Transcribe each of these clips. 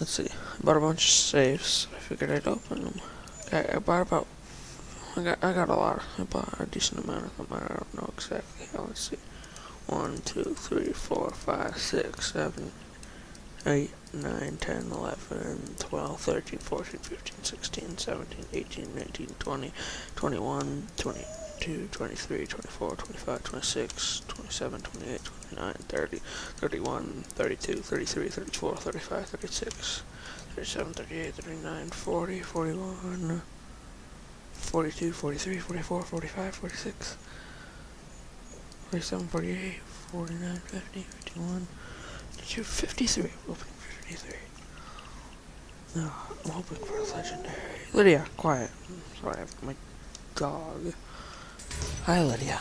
let's see. I bought a bunch of safes. I figured I'd open them. I bought about. I got a lot. I bought a decent amount of them. I don't know exactly how. Let's see. 1, 2, 3, 4, 5, 6, 7, 8, 9, 10, 11, 12, 13, 14, 15, 16, 17, 18, 19, 20, 21, 22, 23, 24, 25, 26, 27, 28, 29, 30, 31, 32, 33, 34, 35, 36, 37, 38, 39, 40, 41, 42, 43, 44, 45, 46, 47, 48, 49, 50, 51, 52, 53. Opening 53. No, I'm hoping for a legendary. Lydia, quiet. Sorry, I have my dog. Hi, Lydia.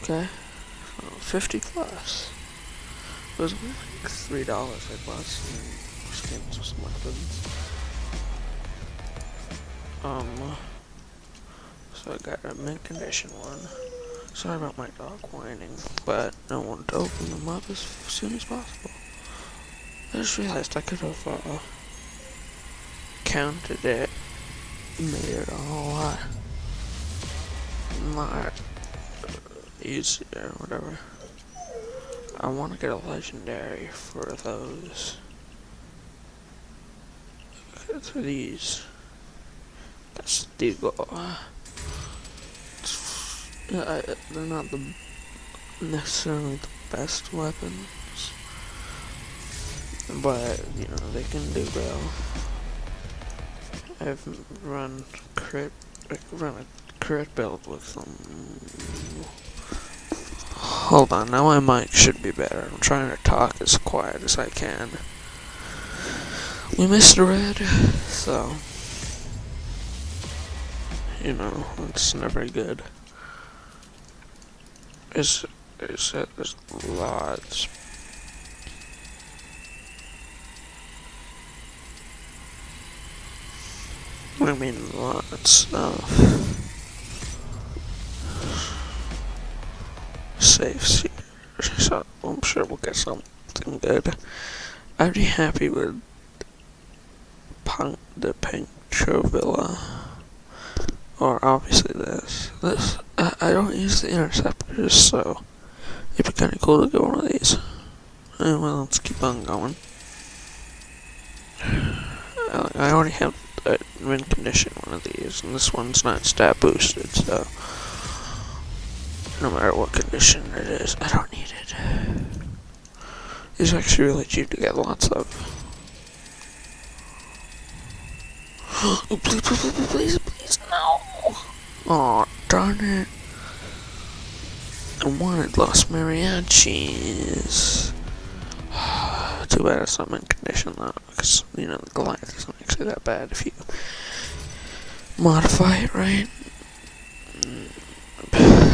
Okay. 50 plus. It was only like $3. I bought some skins with some weapons. So I got a mint condition one. Sorry about my dog whining, but I wanted to open them up as soon as possible. I just realized I could have counted it, made it a whole lot easier, whatever. I want to get a legendary for those. For these. That's the goal. They're not necessarily the best weapons, but you know they can do well. I've run a crit build with them. Hold on, now my mic should be better. I'm trying to talk as quiet as I can. We missed red, so you know it's never good. There's lots. I mean lots of safes here, so I'm sure we'll get something good. I'd be happy with the pink Villa, or obviously this. I don't use the interceptors, so it'd be kind of cool to get one of these. Anyway, let's keep on going. I already have a mint condition one of these, and this one's not stat boosted, so no matter what condition it is, I don't need it. It's actually really cheap to get lots of. Oh, please, no! Aw, darn it. I wanted Los Mariachis. Too bad it's not mint condition though, because, you know, the Goliath isn't actually that bad if you modify it right.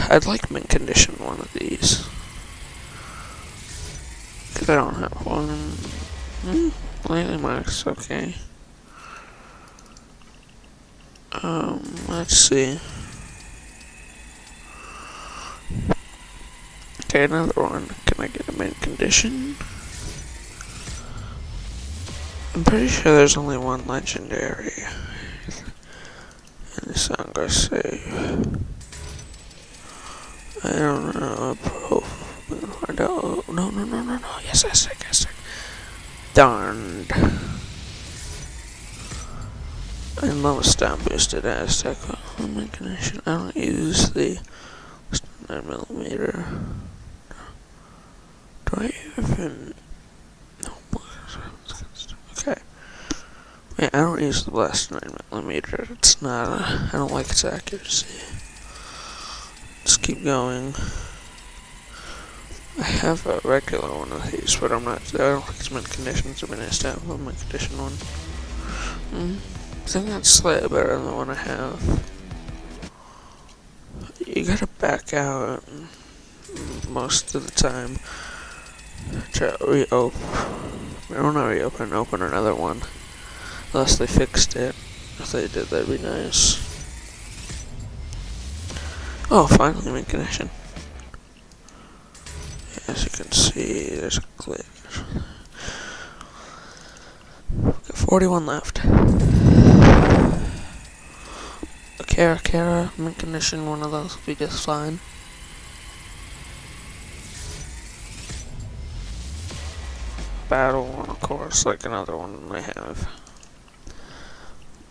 I'd like mint condition one of these, because I don't have one. Lately Max, okay. Let's see. Okay, another one. Can I get a mint condition? I'm pretty sure there's only one legendary in this Sangha save. I don't know. I don't. No. Yes, Aztec. Darned. I love a stat boosted Aztec mint condition. I don't use the 9mm. Do I even? No. Okay. Wait, I don't use the blast 9mm. It's not. I don't like its accuracy. Let's keep going. I have a regular one of these, but I don't think it's mint conditions. I'm gonna have a mint condition one. I think that's slightly better than the one I have. You gotta back out most of the time to open another one. Unless they fixed it. If they did, that'd be nice. Oh, finally mint condition. As you can see, there's a glitch. 41 left. A Kara, mint condition, one of those will be just fine. Battle one, of course, like another one I have.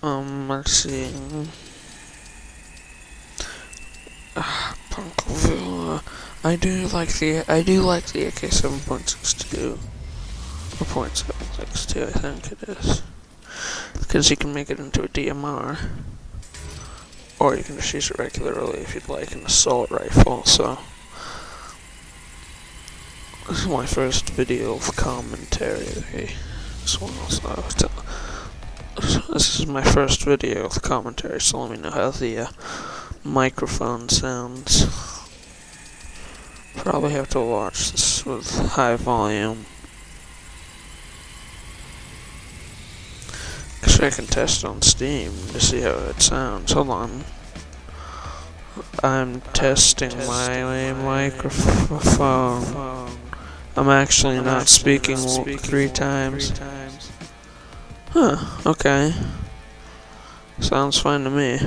Let's see. Punkville. I do like the AK 7.62 or .762, I think it is, because you can make it into a DMR, or you can just use it regularly if you'd like an assault rifle. So this is my first video of commentary. This is my first video of commentary, so let me know how the microphone sounds. Probably have to watch this with high volume. Actually, I can test on Steam to see how it sounds. Hold on. I'm testing my microphone. I'm actually not speaking 3 times. Huh, okay. Sounds fine to me.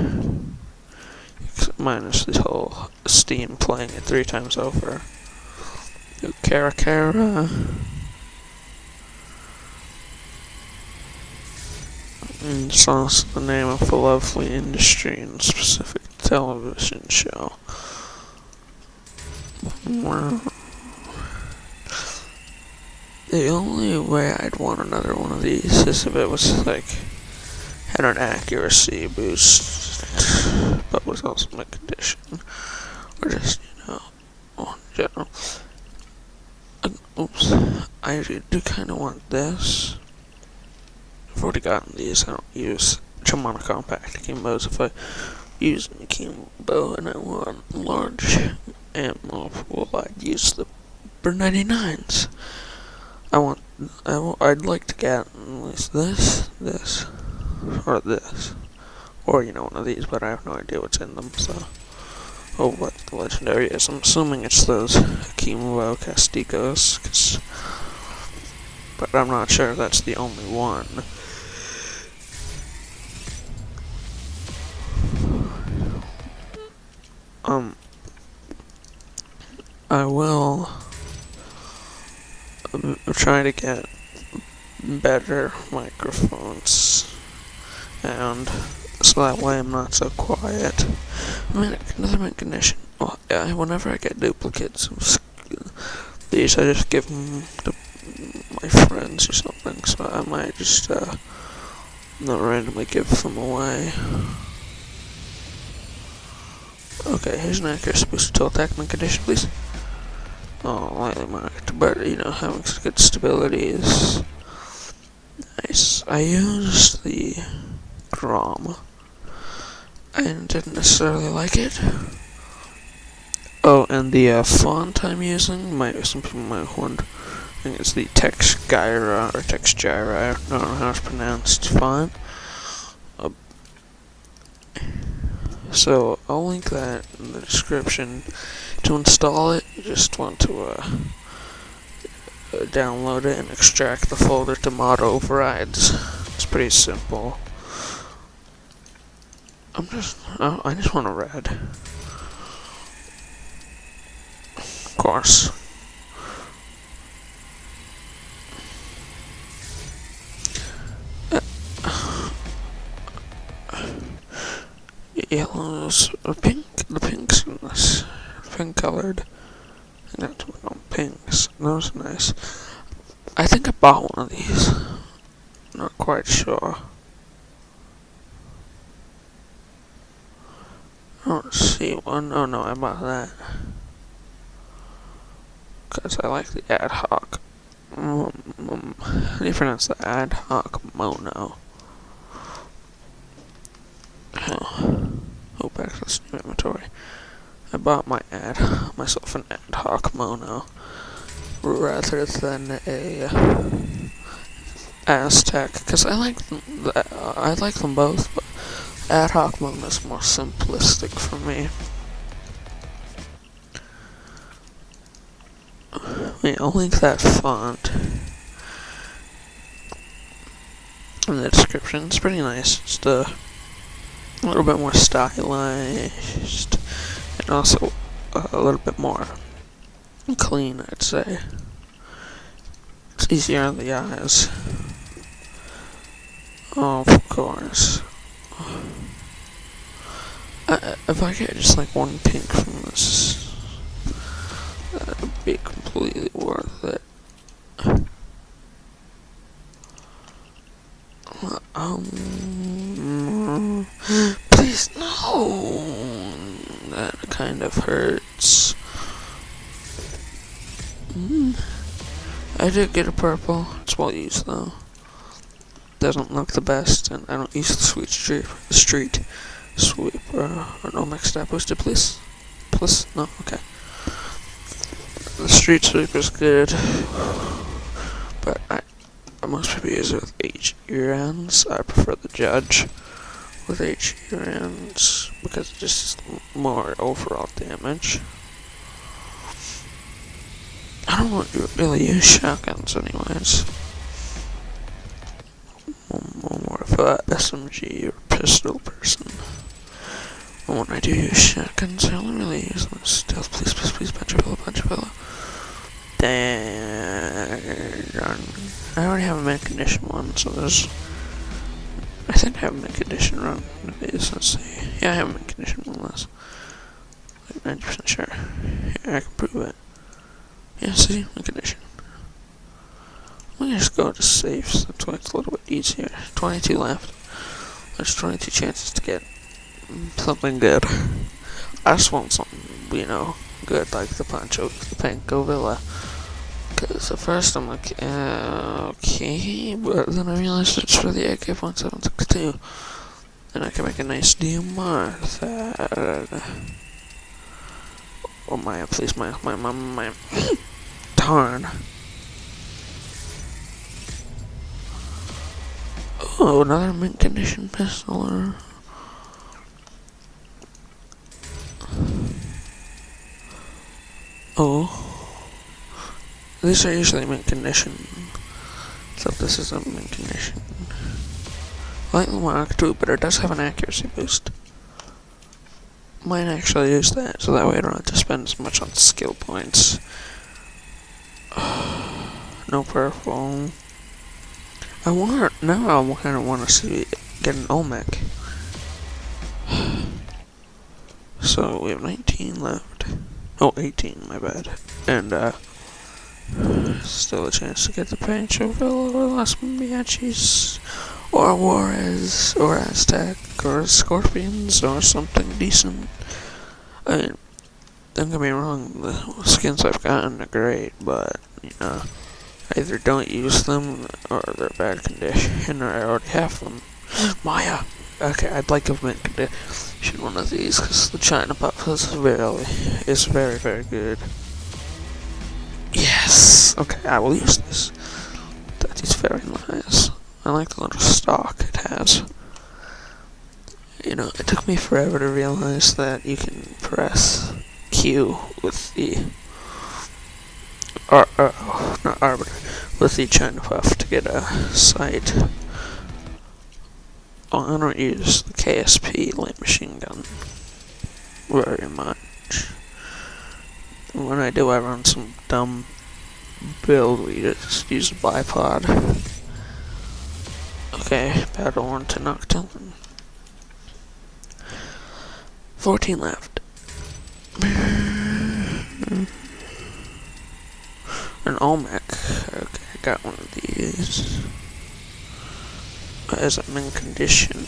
Minus the whole Steam playing it 3 times over. Kara. It's also the name of a lovely industry and specific television show. The only way I'd want another one of these is if it was like had an accuracy boost, but was also my condition, or just in general. Oops, I do kind of want this. I've already gotten these. I don't use Chimana compact Akimbos. If I use an Akimbo and I want large ammo pool, I'd use the Burn 99s. I'd like to get at least this, or this, or one of these, but I have no idea what's in them. So, what the legendary is? I'm assuming it's those Akimbo Castigos, but I'm not sure if that's the only one. I will try to get better microphones, and so that way I'm not so quiet. Another mint condition. Well, yeah, whenever I get duplicates of these, I just give them to my friends or something, so I might just not randomly give them away. Okay, here's an accuracy boost to attack mint condition, please. Oh, lightly marked, but having good stability is nice. I used the Grom and didn't necessarily like it. Oh, and the font I'm using, some people might wonder, I think it's the Texgyra or Texgyra, I don't know how it's pronounced font. So I'll link that in the description. To install it, you just want to download it and extract the folder to mod overrides. It's pretty simple. I just want a red. Of course. Yellows or pink. The pinks in this. Pink colored. I got to work on pinks. Those are nice. I think I bought one of these. Not quite sure. I don't see one. Oh no, I bought that. Because I like the ad hoc. How do you pronounce the ad hoc mono? Oh, back to the Steam inventory. I bought myself an ad hoc mono rather than a Aztec, because I like them both, but ad hoc mono is more simplistic for me. Wait, I'll link that font. in the description. It's pretty nice. Just a little bit more stylized, and also a little bit more clean, I'd say. It's easier on the eyes. Oh, of course. If I get just like one pink from this, that would be completely worth it. Please, no! That kind of hurts. I did get a purple. It's well used though. Doesn't look the best, and I don't use the street sweep or no mixed up boosted, please. Please, no, okay. The street sweep is good, but most people use it with HE rounds. I prefer the judge with HE rounds because it just more overall damage. I don't really use shotguns anyways. I'm more of a SMG or pistol person. And when I do use shotguns, I only really use them as stealth. Please, please, please, punch a pillow. Dang. I already have a mint condition one, so there's... I think I have a mint condition run of these. Let's see. Yeah, I have a mint condition one less. Like 90% sure. Yeah, I can prove it. Yeah, see? Mint condition. Let me just go to safes. That's why it's a little bit easier. 22 left. There's 22 chances to get something good. I just want something, good, like the Panko Villa. Because at first I'm like, okay, but then I realized it's for the AK-4762. And I can make a nice DMR with that. Oh my, please, my, darn. Oh, another mint condition pistol. Oh. These are usually mint condition. So this is a mint condition. I like the Mark II, but it does have an accuracy boost. Might actually use that, so that way I don't have to spend as much on skill points. No purple. I kind of want to get an Olmec. So we have 19 left. Oh, 18, my bad. And, still a chance to get the Pancho Villa or Las Mariachis, or Juarez, or Aztec, or Scorpions, or something decent. I mean, don't get me wrong, the skins I've gotten are great, but, I either don't use them, or they're bad condition, or I already have them. Maya! Okay, I'd like a mint condition one of these, because the China Puff is very, very good. Yes! Okay, I will use this. That is very nice. I like the little stock it has. It took me forever to realize that you can press Q with the... not arbiter. With the China Puff to get a sight. Oh, I don't use the KSP light machine gun very much. When I do, I run some dumb build. We just use a bipod. Okay, battle on to Nocturne. 14 left. An Olmec. Okay, I got one of these. As a mint condition.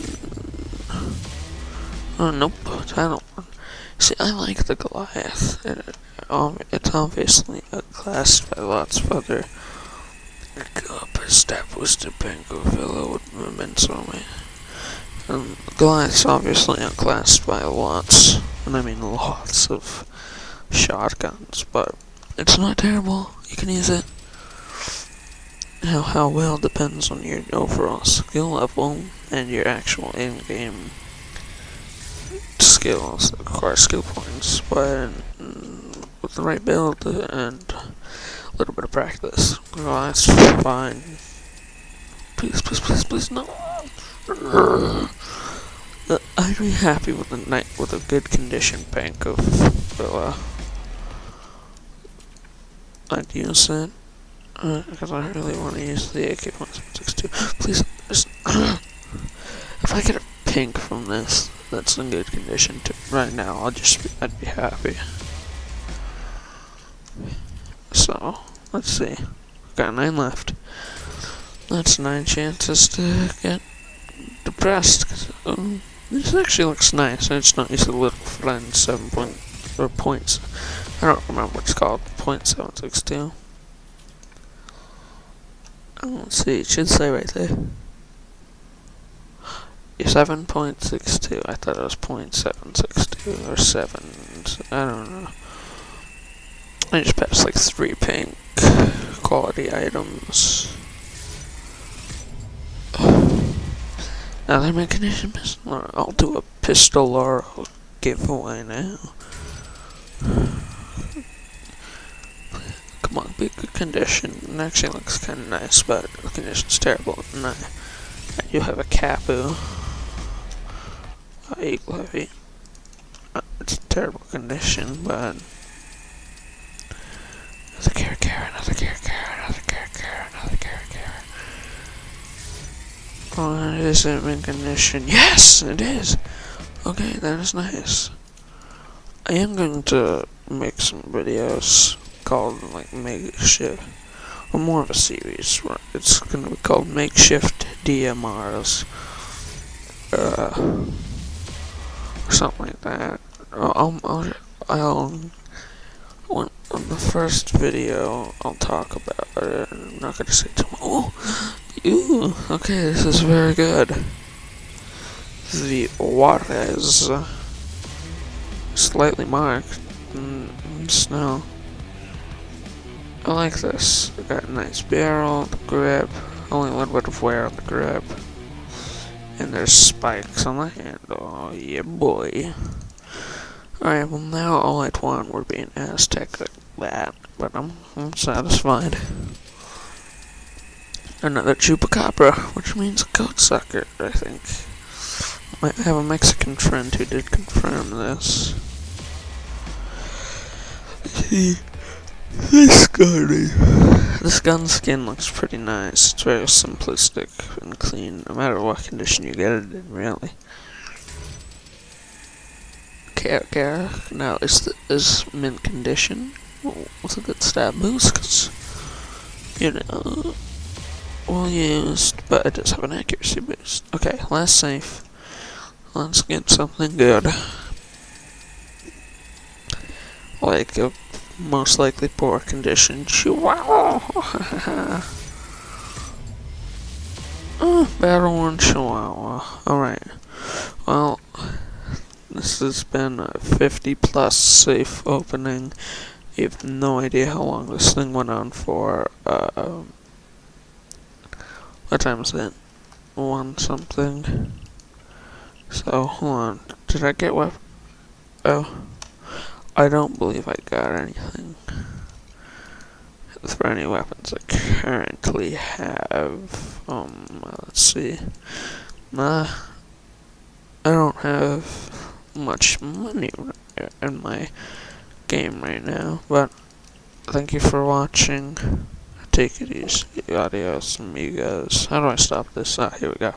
Oh, nope. I don't. See, I like the Goliath. It's obviously a class by lots of other established Panko Villa with Memento. Goliath's obviously outclassed by lots, and I mean lots of shotguns, but it's not terrible. You can use it. How well depends on your overall skill level and your actual in-game skills, of course, skill points, but with the right build and a little bit of practice, well, that's fine. Please, please, please, please, no. I'd be happy with a night with a good condition bank of I'd use it because I really want to use the AK-162. Please, just if I get a pink from this, that's in good condition too. Right now, I'd be happy. So let's see, got 9 left. That's 9 chances to get depressed. This actually looks nice. I just not used to the little friend 7 point or points. I don't remember what it's called. .762. Let's see. It should say right there. 7.62. I thought it was .762 or 7. I don't know. I just passed like 3 pink quality items. Now they're my condition pistol. I'll do a pistol or giveaway now. Come on, be good condition. It actually looks kind of nice, but the condition's terrible. And I do have a Capu. Equal heavy. It's a terrible condition, but another carrot, another carrot, another carrot, another carrot. Oh, it is in mint condition. Yes, it is. Okay, that is nice. I am going to make some videos called like makeshift, or more of a series. Where it's going to be called makeshift DMRs, or something like that. On the first video, I'll talk about it. I'm not going to say too much. Oh, ooh, okay, this is very good. The Juarez, slightly marked in snow. I like this. It got a nice barrel, the grip, only a little bit of wear on the grip, and there's spikes on the handle. Oh yeah, boy. Alright, well now all I'd want would be an Aztec like that, but I'm satisfied. Another chupacabra, which means goat sucker, I think. I have a Mexican friend who did confirm this. See, this gun skin looks pretty nice. It's very simplistic and clean, no matter what condition you get it in, really. Care. Now, is mint condition with a good stab boost, because, you know, well used, but it does have an accuracy boost. Okay, last safe. Let's get something good. Like a most likely poor condition Chihuahua. Battle Worn Chihuahua. Alright. Well, this has been a 50+ safe opening. You have no idea how long this thing went on for. What time is it? 1 something. So, hold on. Did I get what? Oh. I don't believe I got anything for any weapons I currently have. Let's see. I don't have much money in my game right now, but thank you for watching. Take it easy. Adios, amigos. How do I stop this? Ah, here we go.